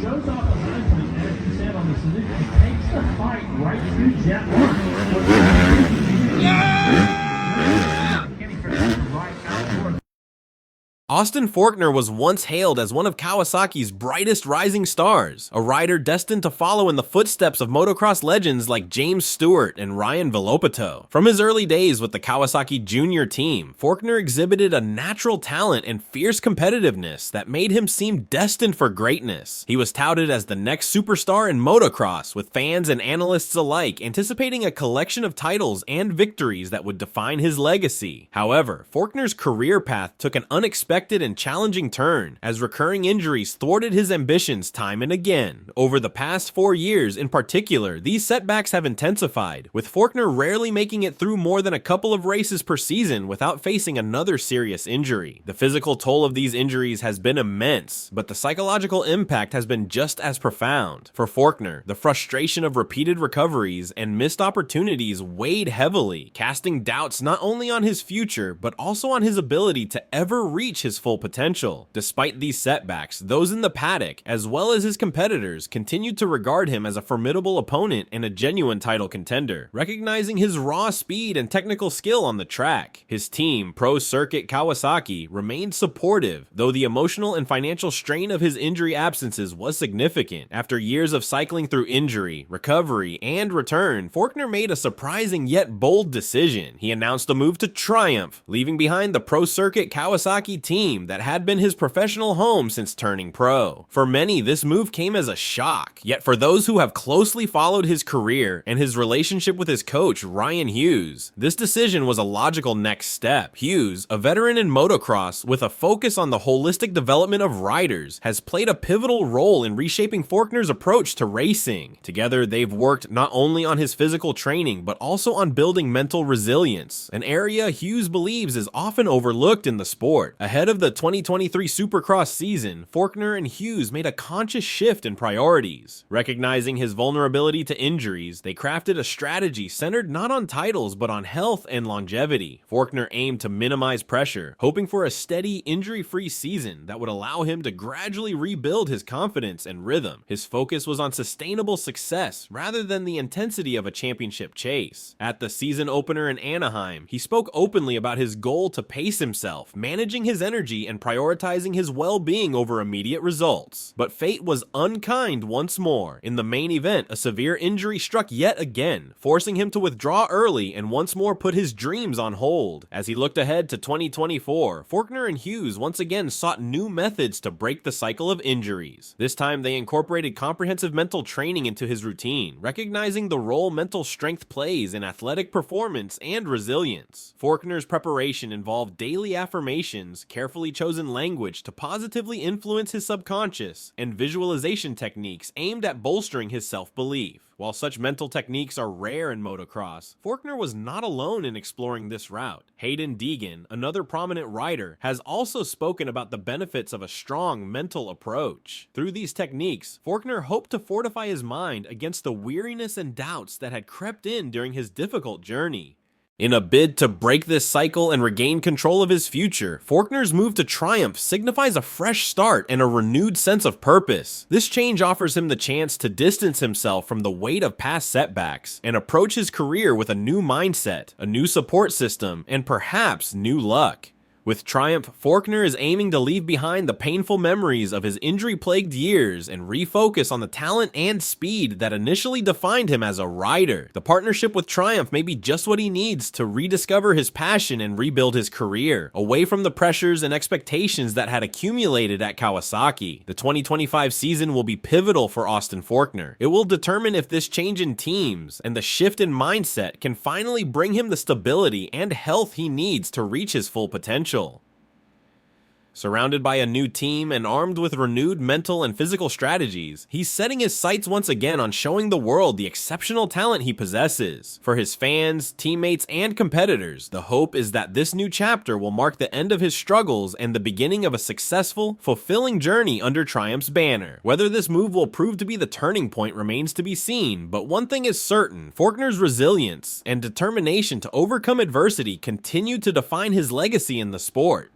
shows off the movement, as he said on the Suzuki. He takes the fight right to jet one. Kenny for right outboard. Austin Forkner was once hailed as one of Kawasaki's brightest rising stars, a rider destined to follow in the footsteps of motocross legends like James Stewart and Ryan Villopoto. From his early days with the Kawasaki Junior team, Forkner exhibited a natural talent and fierce competitiveness that made him seem destined for greatness. He was touted as the next superstar in motocross, with fans and analysts alike anticipating a collection of titles and victories that would define his legacy. However, Forkner's career path took an unexpected and challenging turn as recurring injuries thwarted his ambitions time and again. Over the past 4 years in particular, these setbacks have intensified, with Forkner rarely making it through more than a couple of races per season without facing another serious injury. The physical toll of these injuries has been immense, but the psychological impact has been just as profound. For Forkner, the frustration of repeated recoveries and missed opportunities weighed heavily, casting doubts not only on his future, but also on his ability to ever reach his full potential. Despite these setbacks, those in the paddock, as well as his competitors, continued to regard him as a formidable opponent and a genuine title contender, recognizing his raw speed and technical skill on the track. His team, Pro Circuit Kawasaki, remained supportive, though the emotional and financial strain of his injury absences was significant. After years of cycling through injury, recovery, and return, Forkner made a surprising yet bold decision. He announced a move to Triumph, leaving behind the Pro Circuit Kawasaki team that had been his professional home since turning pro. For many, this move came as a shock, yet for those who have closely followed his career and his relationship with his coach, Ryan Hughes, this decision was a logical next step. Hughes, a veteran in motocross with a focus on the holistic development of riders, has played a pivotal role in reshaping Forkner's approach to racing. Together, they've worked not only on his physical training, but also on building mental resilience, an area Hughes believes is often overlooked in the sport. Ahead of the 2023 Supercross season, Forkner and Hughes made a conscious shift in priorities. Recognizing his vulnerability to injuries, they crafted a strategy centered not on titles but on health and longevity. Forkner aimed to minimize pressure, hoping for a steady, injury-free season that would allow him to gradually rebuild his confidence and rhythm. His focus was on sustainable success rather than the intensity of a championship chase. At the season opener in Anaheim, he spoke openly about his goal to pace himself, managing his energy and prioritizing his well-being over immediate results. But fate was unkind once more. In the main event, a severe injury struck yet again, forcing him to withdraw early and once more put his dreams on hold. As he looked ahead to 2024, Forkner and Hughes once again sought new methods to break the cycle of injuries. This time they incorporated comprehensive mental training into his routine, recognizing the role mental strength plays in athletic performance and resilience. Forkner's preparation involved daily affirmations, carefully chosen language to positively influence his subconscious, and visualization techniques aimed at bolstering his self-belief. While such mental techniques are rare in motocross, Forkner was not alone in exploring this route. Haiden Deegan, another prominent rider, has also spoken about the benefits of a strong mental approach. Through these techniques, Forkner hoped to fortify his mind against the weariness and doubts that had crept in during his difficult journey. In a bid to break this cycle and regain control of his future, Forkner's move to Triumph signifies a fresh start and a renewed sense of purpose. This change offers him the chance to distance himself from the weight of past setbacks and approach his career with a new mindset, a new support system, and perhaps new luck. With Triumph, Forkner is aiming to leave behind the painful memories of his injury-plagued years and refocus on the talent and speed that initially defined him as a rider. The partnership with Triumph may be just what he needs to rediscover his passion and rebuild his career, away from the pressures and expectations that had accumulated at Kawasaki. The 2025 season will be pivotal for Austin Forkner. It will determine if this change in teams and the shift in mindset can finally bring him the stability and health he needs to reach his full potential. Surrounded by a new team and armed with renewed mental and physical strategies, he's setting his sights once again on showing the world the exceptional talent he possesses. For his fans, teammates, and competitors, the hope is that this new chapter will mark the end of his struggles and the beginning of a successful, fulfilling journey under Triumph's banner. Whether this move will prove to be the turning point remains to be seen, but one thing is certain: Forkner's resilience and determination to overcome adversity continue to define his legacy in the sport.